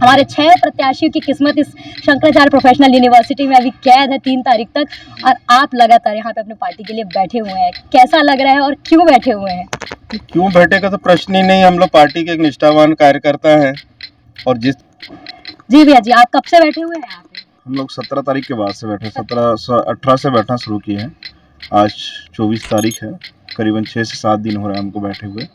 हमारे 6 प्रत्याशियों की किस्मत इस शंकराचार्य प्रोफेशनल यूनिवर्सिटी में अभी कैद है 3 तारीख तक, और आप लगातार यहाँ पे अपने पार्टी के लिए बैठे हुए हैं। कैसा लग रहा है और क्यों बैठे हुए हैं? क्यों बैठे का तो प्रश्न ही नहीं। हम लोग पार्टी के एक निष्ठावान कार्यकर्ता हैं और जी भैया जी, आप कब से बैठे हुए हैं यहाँ पे? हम लोग 17 तारीख के बाद से बैठे, 18 से बैठना शुरू किए हैं। आज 24 तारीख है, करीबन 6 से 7 दिन हो रहे हैं हमको बैठे हुए।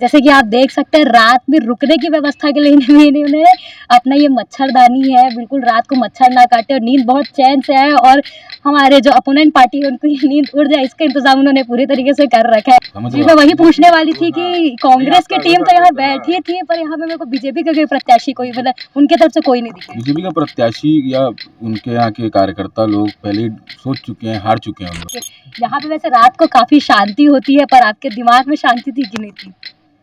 जैसे कि आप देख सकते हैं, रात में रुकने की व्यवस्था के लिए इन्होंने अपना ये मच्छरदानी है, बिल्कुल रात को मच्छर ना काटे और नींद बहुत चैन से आए, और हमारे जो अपोनेंट पार्टी है उनको ये नींद उड़ जाए, इसका इंतजाम उन्होंने पूरी तरीके से कर रखा है। जी, मैं वही पूछने वाली थी कि कांग्रेस की टीम तो यहाँ बैठी थी, पर यहाँ पे मेरे को बीजेपी का कोई प्रत्याशी, कोई मतलब उनके तरफ से कोई नहीं दिखा। बीजेपी का प्रत्याशी या उनके यहाँ के कार्यकर्ता लोग पहले सोच चुके हैं, हार चुके हैं हम लोग। यहाँ पे वैसे रात को काफी शांति होती है, पर आपके दिमाग में शांति थी कि नहीं थी?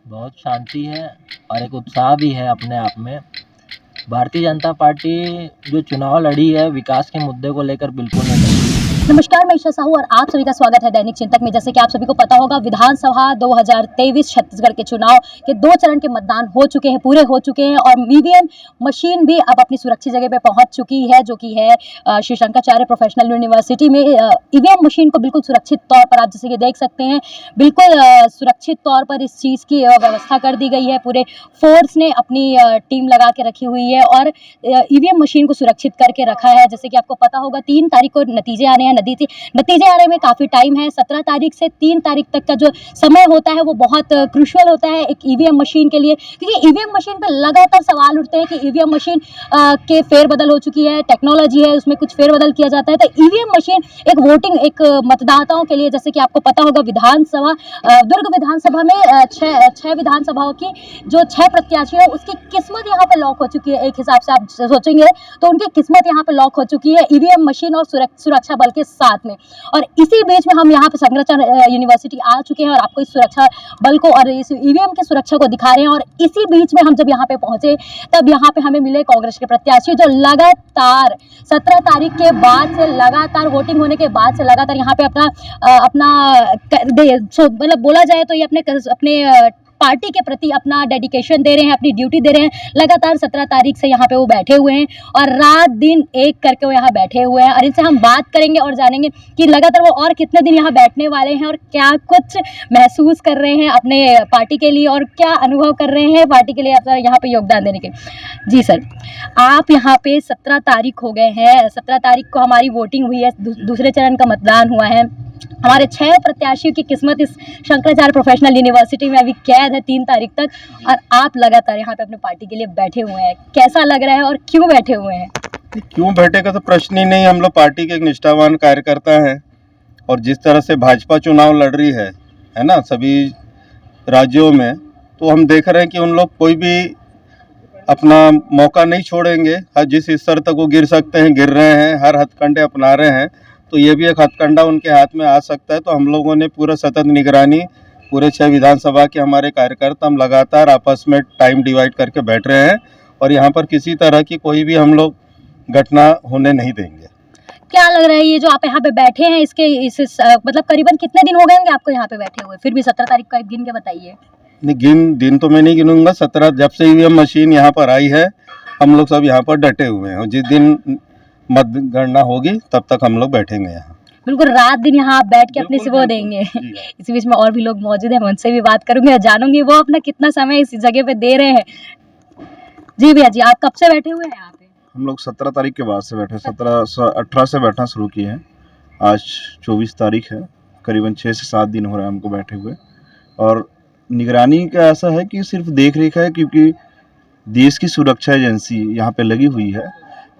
बहुत शांति है और एक उत्साह भी है अपने आप में। भारतीय जनता पार्टी जो चुनाव लड़ी है, विकास के मुद्दे को लेकर बिल्कुल नहीं लड़ी। नमस्कार, मैं ईशा साहू और आप सभी का स्वागत है दैनिक चिंतक में। जैसे कि आप सभी को पता होगा, विधानसभा 2023 छत्तीसगढ़ के चुनाव के 2 चरण के मतदान हो चुके हैं, पूरे हो चुके हैं, और ईवीएम मशीन भी अब अपनी सुरक्षित जगह पे पहुंच चुकी है, जो कि है श्री शंकराचार्य प्रोफेशनल यूनिवर्सिटी में। ईवीएम मशीन को बिल्कुल सुरक्षित तौर पर आप जैसे कि देख सकते हैं, बिल्कुल सुरक्षित तौर पर इस चीज़ की व्यवस्था कर दी गई है। पूरे फोर्स ने अपनी टीम लगा के रखी हुई है और ईवीएम मशीन को सुरक्षित करके रखा है। जैसे कि आपको पता होगा, 3 तारीख को नतीजे आने हैं। नतीजे आने में काफ़ी टाइम है। 17 तारीख से 3 तारीख तक का जो समय होता है वो बहुत क्रूशियल होता है एक ईवीएम मशीन के लिए, क्योंकि ईवीएम मशीन पर लगातार सवाल उठते हैं कि ईवीएम मशीन के फेरबदल हो चुकी है, टेक्नोलॉजी है, उसमें कुछ फेरबदल किया जाता है। तो ईवीएम मशीन एक वोटिंग, एक मतदाताओं के लिए, जैसे कि आपको पता होगा, विधानसभा दुर्ग विधानसभा में 6 विधानसभाओं की जो 6 प्रत्याशी है, उसकी किस्मत यहाँ पे लॉक हो चुकी है। एक हिसाब से आप सोचेंगे तो उनकी किस्मत यहाँ पे लॉक हो चुकी है ईवीएम मशीन और सुरक्षा बल के साथ में। और इसी बीच में हम यहाँ पे शंकराचार्य यूनिवर्सिटी आ चुके हैं और आपको इस सुरक्षा बल को और इस ईवीएम की सुरक्षा को दिखा रहे हैं। और इसी बीच में हम जब यहाँ पे पहुंचे, तब यहाँ पे हमें मिले कांग्रेस के प्रत्याशी, जो लगातार 17 तारीख के बाद से, लगातार वोटिंग होने के बाद से लगातार यहाँ पे अपना मतलब बोला जाए तो ये अपने पार्टी के प्रति अपना डेडिकेशन दे रहे हैं, अपनी ड्यूटी दे रहे हैं। लगातार 17 तारीख से यहाँ पे वो बैठे हुए हैं और रात दिन एक करके वो यहाँ बैठे हुए हैं, और इनसे हम बात करेंगे और जानेंगे कि लगातार वो और कितने दिन यहाँ बैठने वाले हैं और क्या कुछ महसूस कर रहे हैं अपने पार्टी के लिए, और क्या अनुभव कर रहे हैं पार्टी के लिए यहाँ पे योगदान देने के। जी सर, आप यहाँ पे 17 तारीख हो गए हैं, 17 तारीख को हमारी वोटिंग हुई है, दूसरे चरण का मतदान हुआ है। हमारे 6 प्रत्याशियों की किस्मत इस शंकराचार्य प्रोफेशनल यूनिवर्सिटी में अभी कैद है 3 तारीख तक, और आप लगातार यहाँ पे अपने पार्टी के लिए बैठे हुए हैं। कैसा लग रहा है और क्यों बैठे हुए हैं? क्यों बैठे का तो प्रश्न ही नहीं। हम लोग पार्टी के एक निष्ठावान कार्यकर्ता हैं और जिस तरह से भाजपा चुनाव लड़ रही है ना, सभी राज्यों में, तो हम देख रहे हैं कि उन लोग कोई भी अपना मौका नहीं छोड़ेंगे। हर जिस स्तर तक वो गिर सकते हैं गिर रहे हैं, हर हथकंडे अपना रहे हैं, तो ये भी एक हथकंडा उनके हाथ में आ सकता है। तो हम लोगों ने पूरा सतत निगरानी, पूरे 6 विधानसभा के हमारे कार्यकर्ता, हम लगातार आपस में टाइम डिवाइड करके बैठ रहे हैं और यहाँ पर किसी तरह की कोई भी हम लोग घटना होने नहीं देंगे। क्या लग रहा है, ये जो आप यहाँ पे बैठे हैं, मतलब करीबन कितने दिन हो गए होंगे आपको यहाँ पे बैठे हुए? फिर भी 17 तारीख का एक गिन के बताइए। नहीं, दिन तो मैं नहीं गिनूंगा। 17 जब से ईवीएम मशीन यहाँ पर आई है, हम लोग सब यहाँ पर डटे हुए हैं और जिस दिन मतगणना होगी तब तक हम लोग बैठेंगे यहाँ। बिल्कुल रात दिन यहाँ आप बैठ के अपने से वो देंगे। इस बीच में और भी लोग मौजूद हैं, मैं उनसे भी बात करूंगी और जानूंगी वो अपना कितना समय इस जगह पे दे रहे हैं। जी भैया जी, आप कब से बैठे हुए हैं यहाँ पे? हम लोग 17 तारीख के बाद से बैठे, 18 से बैठना शुरू किए हैं। आज 24 तारीख है, करीबन 6 से 7 दिन हो रहे हैं हमको बैठे हुए। और निगरानी का ऐसा है कि सिर्फ देख रेख है, क्योंकि देश की सुरक्षा एजेंसी यहाँ पे लगी हुई है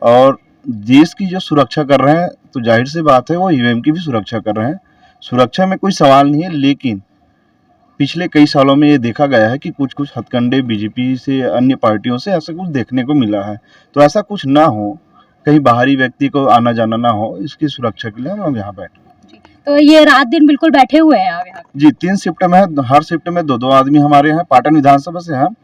और देश की जो सुरक्षा कर रहे हैं, तो जाहिर सी बात है वो ईवीएम की भी सुरक्षा कर रहे हैं। सुरक्षा में कोई सवाल नहीं है, लेकिन पिछले कई सालों में ये देखा गया है कि कुछ हथकंडे बीजेपी से, अन्य पार्टियों से ऐसा कुछ देखने को मिला है। तो ऐसा कुछ ना हो, कहीं बाहरी व्यक्ति को आना जाना ना हो, इसकी सुरक्षा के लिए हम लोग यहाँ बैठे। तो ये रात दिन बिल्कुल बैठे हुए हैं आप यहाँ? जी, 3 शिफ्ट में है, हर शिफ्ट में 2-2 आदमी हमारे यहाँ। पाटन विधानसभा से हम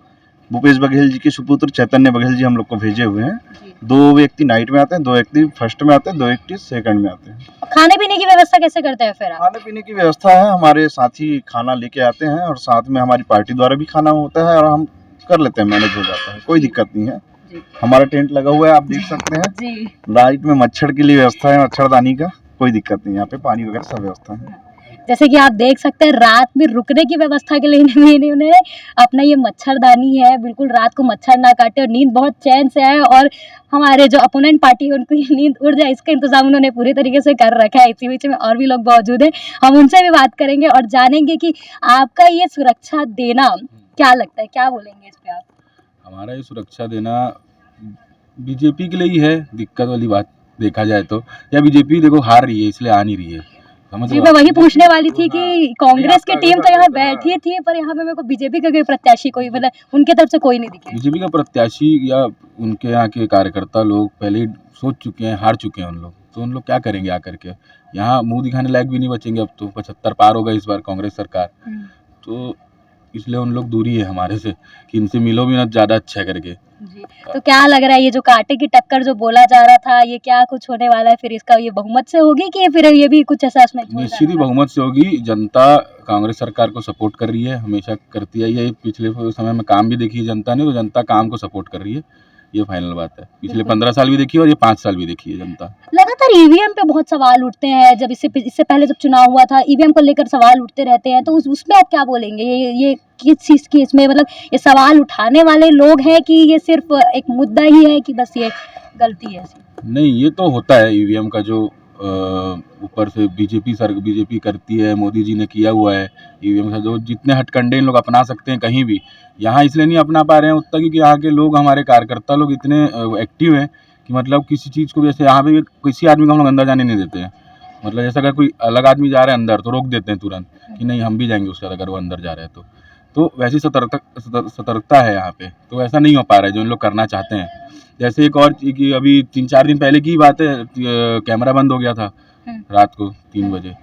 भूपेश बघेल जी के सुपुत्र चैतन्य बघेल जी हम लोग को भेजे हुए हैं। 2 व्यक्ति नाइट में आते हैं, 2 व्यक्ति फर्स्ट में आते हैं, 2 व्यक्ति सेकंड में आते हैं। खाने पीने की व्यवस्था कैसे करते हैं फिर आप? खाने पीने की व्यवस्था है, हमारे साथी खाना लेके आते हैं और साथ में हमारी पार्टी द्वारा भी खाना होता है और हम कर लेते हैं, मैनेज हो जाता है, कोई दिक्कत नहीं है। जी हमारा टेंट लगा हुआ है, आप देख सकते हैं। जी। राइट में मच्छर के लिए व्यवस्था है, मच्छरदानी का कोई दिक्कत नहीं, यहाँ पे पानी वगैरह सब व्यवस्था है। जैसे कि आप देख सकते हैं रात में रुकने की व्यवस्था के लिए भी इन्होंने अपना ये मच्छरदानी है, बिल्कुल रात को मच्छर ना काटे और नींद बहुत चैन से आए और हमारे जो अपोनेंट पार्टी है उनको ये नींद उड़ जाए, इसका इंतजाम उन्होंने पूरी तरीके से कर रखा है। इसी बीच में और भी लोग मौजूद हैं, हम उनसे भी बात करेंगे और जानेंगे कि आपका ये सुरक्षा देना क्या लगता है, क्या बोलेंगे इस पे आप? हमारा ये सुरक्षा देना बीजेपी के लिए ही है दिक्कत वाली बात देखा जाए तो, या बीजेपी देखो हार रही है इसलिए आ नहीं रही है, समझ जी रहे हो मैं आप? वही पूछने वाली थी कि कांग्रेस की आपका टीम अगर तो यहाँ हाँ। बैठी थी पर यहाँ पे मेरे को बीजेपी का कोई प्रत्याशी कोई मतलब उनके तरफ से कोई नहीं दिखे। बीजेपी का प्रत्याशी या उनके यहाँ के कार्यकर्ता लोग पहले ही सोच चुके हैं, हार चुके हैं उन लोग, तो उन लोग क्या करेंगे आकर के, यहाँ मुंह दिखाने लायक भी नहीं बचेंगे। अब तो 75 पार हो गए इस बार कांग्रेस सरकार, तो इसलिए उन लोग दूरी है हमारे से कि इनसे मिलो भी ना, ज़्यादा अच्छा करके। जी तो क्या लग रहा है ये जो कांटे की टक्कर जो बोला जा रहा था ये क्या कुछ होने वाला है, फिर इसका ये बहुमत से होगी कि फिर ये भी कुछ ऐसा इसमें हो निश्चित ही जाएगा? बहुमत से होगी। जनता कांग्रेस सरकार को सपोर्ट कर रही है, हमेशा करती आई है, पिछले समय में काम भी देखी है जनता ने, तो जनता काम को सपोर्ट कर रही है, ये फाइनल बात है। पिछले बिल्कुल। 15 साल भी देखी है और ये 5 साल भी देखी है जनता। लगातार ईवीएम पे बहुत सवाल उठते हैं, जब इससे पहले जब चुनाव हुआ था ईवीएम को लेकर सवाल उठते रहते हैं, तो उसमें आप क्या बोलेंगे? ये किस चीज़ की इसमें मतलब ये सवाल उठाने वाले लोग हैं कि ये सिर्फ एक मुद्दा ही है कि बस ये गलती है ऐसी? नहीं, ये तो होता है ईवीएम का जो ऊपर से बीजेपी करती है, मोदी जी ने किया हुआ है ईवीएम का, जो जितने हथकंडे इन लोग अपना सकते हैं कहीं भी, यहाँ इसलिए नहीं अपना पा रहे हैं उतना क्योंकि यहाँ के लोग, हमारे कार्यकर्ता लोग इतने एक्टिव हैं कि मतलब किसी चीज़ को, जैसे यहाँ पे भी किसी आदमी को हम लोग अंदर जाने नहीं देते हैं। मतलब जैसा अगर कोई अलग आदमी जा रहा है अंदर तो रोक देते हैं तुरंत कि नहीं हम भी जाएंगे उसके साथ, अगर वो अंदर जा रहे हैं तो वैसी सतर्कता है यहाँ पे, तो ऐसा नहीं हो पा रहा है जो इन लोग करना चाहते हैं। जैसे एक और कि अभी 3-4 दिन पहले की बात है, कैमरा बंद हो गया था रात को 3 बजे,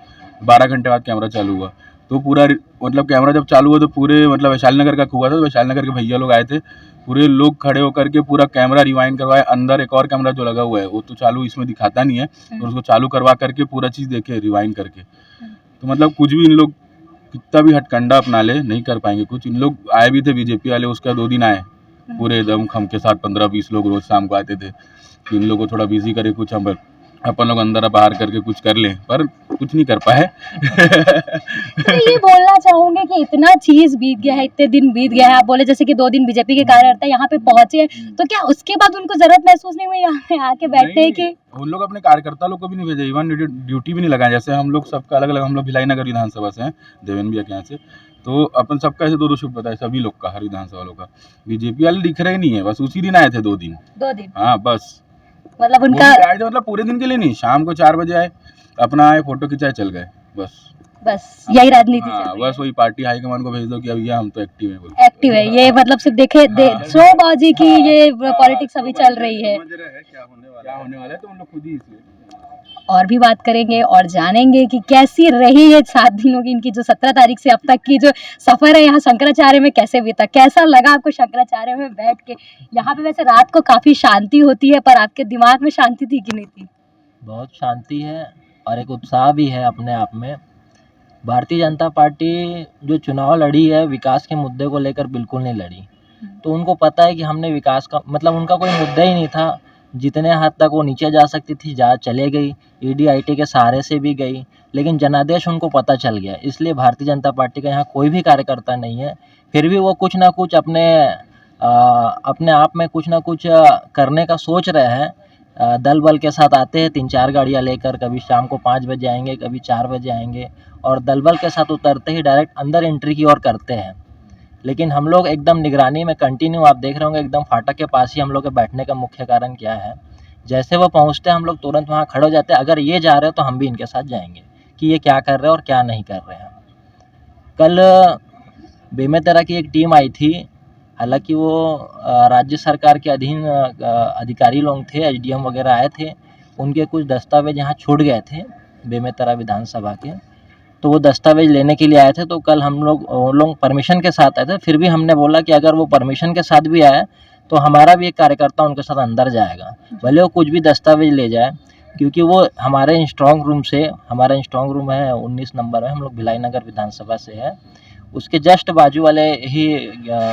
12 घंटे बाद कैमरा चालू हुआ, तो पूरा मतलब कैमरा जब चालू हुआ तो पूरे मतलब वैशाली नगर का हुआ था, तो वैशाली नगर के भैया लोग आए थे, पूरे लोग खड़े होकर के पूरा कैमरा रिवाइंड करवाए। अंदर एक और कैमरा जो लगा हुआ है वो तो चालू इसमें दिखाता नहीं है, तो उसको चालू करवा करके पूरा चीज़ देखे रिवाइंड करके। तो मतलब कुछ भी इन लोग कितना भी हथकंडा अपना ले नहीं कर पाएंगे कुछ। इन लोग आए भी थे बीजेपी वाले, उसका 2 दिन आए पूरे दम खम के साथ, 15-20 लोग रोज शाम को आते थे कि इन लोगों को थोड़ा बिजी करे, कुछ हम अपन लोग अंदर बाहर करके कुछ कर लें, पर कुछ नहीं कर पाए। तो ये बोलना चाहूंगे कि इतना चीज बीत गया है, इतने दिन बीत गया है, आप बोले जैसे कि 2 दिन बीजेपी के कार्यकर्ता यहाँ पे पहुंचे, तो क्या उसके बाद उनको जरूरत महसूस नहीं हुई यहाँ पे आके बैठने की? उन लोग अपने कार्यकर्ता लोग को भी नहीं भेजा, इवन ड्यूटी भी नहीं लगाए। जैसे हम लोग सबका अलग अलग, हम लोग भिलाई नगर विधानसभा से हैं, देवेंद्र भैया के यहाँ से, तो अपन सबका ऐसे 2-2 शिफ्ट बताए सभी लोग का, हर विधानसभा लोग का। बीजेपी वाले दिख रहे नहीं है, बस उसी दिन आए थे 2 दिन। 2 दिन हाँ बस, मतलब वो उनका भी आए थे, मतलब पूरे दिन के लिए नहीं, शाम को 4 बजे आए, अपना आए, फोटो खिंचाए, चल गए, बस यही राजनीति हाँ, चल रही बस वही पार्टी हाईकमान को भेज दो कि अब ये हम तो एक्टिव हैं बोल। है, एक्टिव है ये, मतलब सिर्फ देखे शोबाजी की ये पॉलिटिक्स अभी चल रही है। क्या होने वाला है तो उन लोग खुद ही इसलिए। और भी बात करेंगे और जानेंगे कि कैसी रही ये 7 दिनों की इनकी जो 17 तारीख से अब तक की जो सफर है यहाँ शंकराचार्य में, कैसे बीता, कैसा लगा आपको शंकराचार्य में बैठ के? यहाँ पे वैसे रात को काफी शांति होती है, पर आपके दिमाग में शांति थी कि नहीं थी? बहुत शांति है और एक उत्साह भी है अपने आप में। भारतीय जनता पार्टी जो चुनाव लड़ी है विकास के मुद्दे को लेकर बिल्कुल नहीं लड़ी, तो उनको पता है कि हमने विकास का मतलब, उनका कोई मुद्दा ही नहीं था। जितने हद तक वो नीचे जा सकती थी चले गई, ईडी-आईटी के सहारे से भी गई, लेकिन जनादेश उनको पता चल गया। इसलिए भारतीय जनता पार्टी का यहाँ कोई भी कार्यकर्ता नहीं है, फिर भी वो कुछ ना कुछ अपने आप में कुछ ना कुछ करने का सोच रहे हैं। दल बल के साथ आते हैं 3-4 गाड़ियाँ लेकर, कभी शाम को 5 बजे आएंगे, कभी 4 बजे आएंगे, और दल बल के साथ उतरते ही डायरेक्ट अंदर एंट्री की ओर करते हैं। लेकिन हम लोग एकदम निगरानी में कंटिन्यू, आप देख रहे होंगे एकदम फाटक के पास ही हम लोग के बैठने का मुख्य कारण क्या है, जैसे वो पहुंचते हैं हम लोग तुरंत वहां खड़े हो जाते हैं। अगर ये जा रहे हो तो हम भी इनके साथ जाएंगे कि ये क्या कर रहे हैं और क्या नहीं कर रहे हैं। कल बेमेतरा की एक टीम आई थी, हालांकि वो राज्य सरकार के अधीन अधिकारी लोग थे, एसडीएम वगैरह आए थे, उनके कुछ दस्तावेज यहाँ छूट गए थे बेमेतरा विधानसभा के, तो वो दस्तावेज लेने के लिए आए थे। तो कल हम लोग परमिशन के साथ आए थे, फिर भी हमने बोला कि अगर वो परमिशन के साथ भी आए तो हमारा भी एक कार्यकर्ता उनके साथ अंदर जाएगा, भले वो कुछ भी दस्तावेज ले जाए, क्योंकि वो हमारे स्ट्रॉन्ग रूम से, हमारा स्ट्रॉन्ग रूम है 19 नंबर में, हम लोग भिलाई नगर विधानसभा से है, उसके जस्ट बाजू वाले ही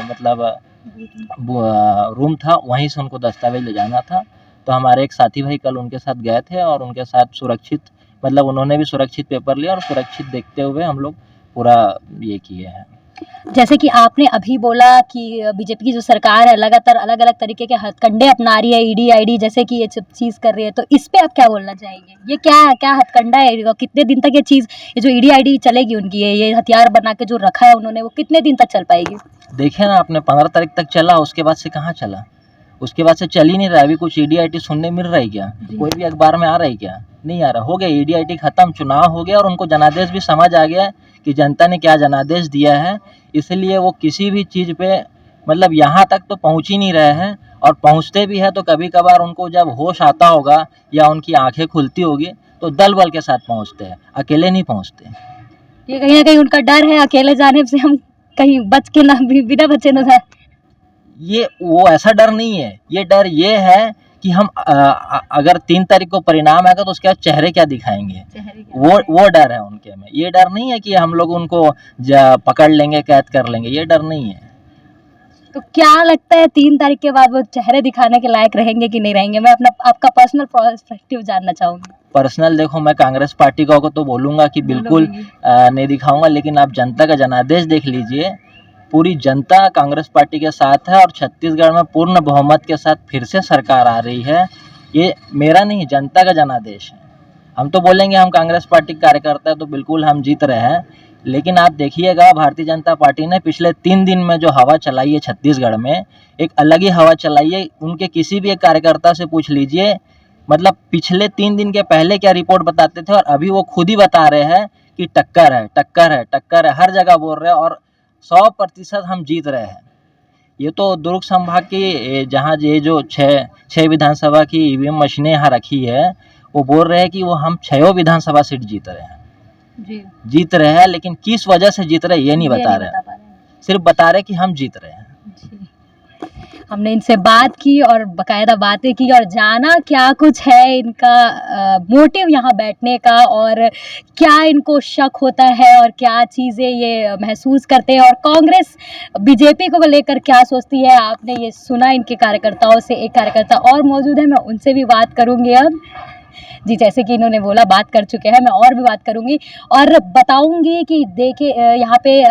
मतलब रूम था, वहीं से उनको दस्तावेज ले जाना था। तो हमारे एक साथी भाई कल उनके साथ गए थे और उनके साथ सुरक्षित, मतलब उन्होंने भी सुरक्षित पेपर लिया और सुरक्षित देखते हुए हम लोग पूरा ये किए हैं। जैसे कि आपने अभी बोला कि बीजेपी की जो सरकार है लगातार अलग अलग तरीके के हथकंडे अपना रही है, ईडी आईडी जैसे कि ये सब चीज़ कर रही है, तो इस पे आप क्या बोलना चाहेंगे? ये क्या क्या हथकंडा है और कितने दिन तक ये चीज़, ये जो ईडी आईडी चलेगी उनकी, ये हथियार बना के जो रखा है उन्होंने, वो कितने दिन तक चल पाएगी? देखिए ना आपने 15 तारीख तक चला, उसके बाद से कहाँ चला? उसके बाद से चल ही नहीं रहा। अभी कुछ ईडी आईटी सुनने मिल रहा है क्या? कोई भी अखबार में आ रहा है क्या? नहीं आ रहा। हो गया ईडी आईटी खत्म, चुनाव हो गया और उनको जनादेश भी समझ आ गया कि जनता ने क्या जनादेश दिया है, इसलिए वो किसी भी चीज़ पे मतलब यहाँ तक तो पहुँच ही नहीं रहे हैं। और पहुँचते भी है तो कभी कभार उनको जब होश आता होगा या उनकी आंखें खुलती होगी तो दल बल के साथ पहुँचते हैं, अकेले नहीं पहुँचते। ये कहीं ना कहीं उनका डर है अकेले जाने से हम कहीं बच के ना बिना बचे ना जाए। ये वो ऐसा डर नहीं है, ये डर ये है कि हम अगर 3 तारीख को परिणाम आएगा तो उसके बाद चेहरे क्या दिखाएंगे, वो डर है उनके में। ये डर नहीं है कि हम लोग उनको पकड़ लेंगे, कैद कर लेंगे, ये डर नहीं है। तो क्या लगता है 3 तारीख के बाद वो चेहरे दिखाने के लायक रहेंगे कि नहीं रहेंगे? मैं आपका पर्सनल पर्सपेक्टिव जानना चाहूँगी। पर्सनल देखो, मैं कांग्रेस पार्टी का तो बोलूँगा कि बिल्कुल नहीं दिखाऊंगा, लेकिन आप जनता का जनादेश देख लीजिए। पूरी जनता कांग्रेस पार्टी के साथ है और छत्तीसगढ़ में पूर्ण बहुमत के साथ फिर से सरकार आ रही है। ये मेरा नहीं, जनता का जनादेश है। हम तो बोलेंगे हम कांग्रेस पार्टी के कार्यकर्ता है तो बिल्कुल हम जीत रहे हैं, लेकिन आप देखिएगा भारतीय जनता पार्टी ने पिछले 3 दिन में जो हवा चलाई है छत्तीसगढ़ में, एक अलग ही हवा चलाई है। उनके किसी भी एक कार्यकर्ता से पूछ लीजिए, मतलब पिछले 3 दिन के पहले क्या रिपोर्ट बताते थे और अभी वो खुद ही बता रहे हैं कि टक्कर है, टक्कर है, टक्कर है, हर जगह बोल रहे हैं और 100% हम जीत रहे हैं। ये तो दुर्ग संभाग की जहाँ ये जो 6 विधानसभा की ईवीएम मशीनें यहाँ रखी है, वो बोल रहे हैं कि वो हम 6 विधानसभा सीट जीत रहे हैं। जीत रहे हैं, लेकिन किस वजह से जीत रहे हैं ये नहीं बता रहे, सिर्फ बता रहे कि हम जीत रहे हैं। हमने इनसे बात की और बाकायदा बातें की और जाना क्या कुछ है इनका मोटिव यहाँ बैठने का और क्या इनको शक होता है और क्या चीज़ें ये महसूस करते हैं और कांग्रेस बीजेपी को लेकर क्या सोचती है। आपने ये सुना इनके कार्यकर्ताओं से। एक कार्यकर्ता और मौजूद है, मैं उनसे भी बात करूँगी अब। जी, जैसे कि इन्होंने बोला बात कर चुके हैं, मैं और भी बात करूँगी और बताऊँगी कि देखिए यहाँ पे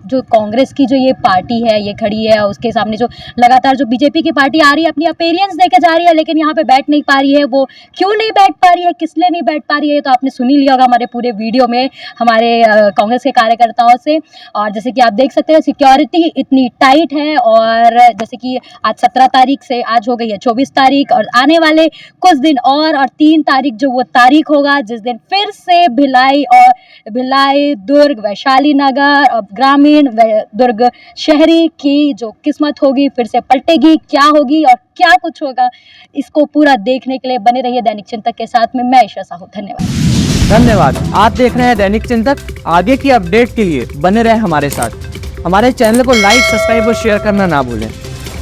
जो कांग्रेस की जो ये पार्टी है ये खड़ी है, उसके सामने जो लगातार जो बीजेपी की पार्टी आ रही है अपनी अपीयरेंस देके जा रही है, लेकिन यहाँ पे बैठ नहीं पा रही है। वो क्यों नहीं बैठ पा रही है, किस लिए नहीं बैठ पा रही है, तो आपने सुन ही लिया होगा हमारे पूरे वीडियो में हमारे कांग्रेस के कार्यकर्ताओं से। और जैसे कि आप देख सकते हैं सिक्योरिटी इतनी टाइट है और जैसे कि आज 17 तारीख से आज हो गई है 24 तारीख और आने वाले कुछ दिन और 3 तारीख जो वो तारीख होगा जिस दिन फिर से भिलाई, दुर्ग, वैशाली नगर और ग्रामीण दुर्ग शहरी की जो किस्मत होगी फिर से पलटेगी। क्या होगी और क्या कुछ होगा, इसको पूरा देखने के लिए बने रहिए दैनिक चिंतक के साथ में। मैं ईशा साहू, धन्यवाद। आप देख रहे हैं दैनिक चिंतक। आगे की अपडेट के लिए बने रहे हमारे साथ। हमारे चैनल को लाइक, सब्सक्राइब और शेयर करना ना भूलें।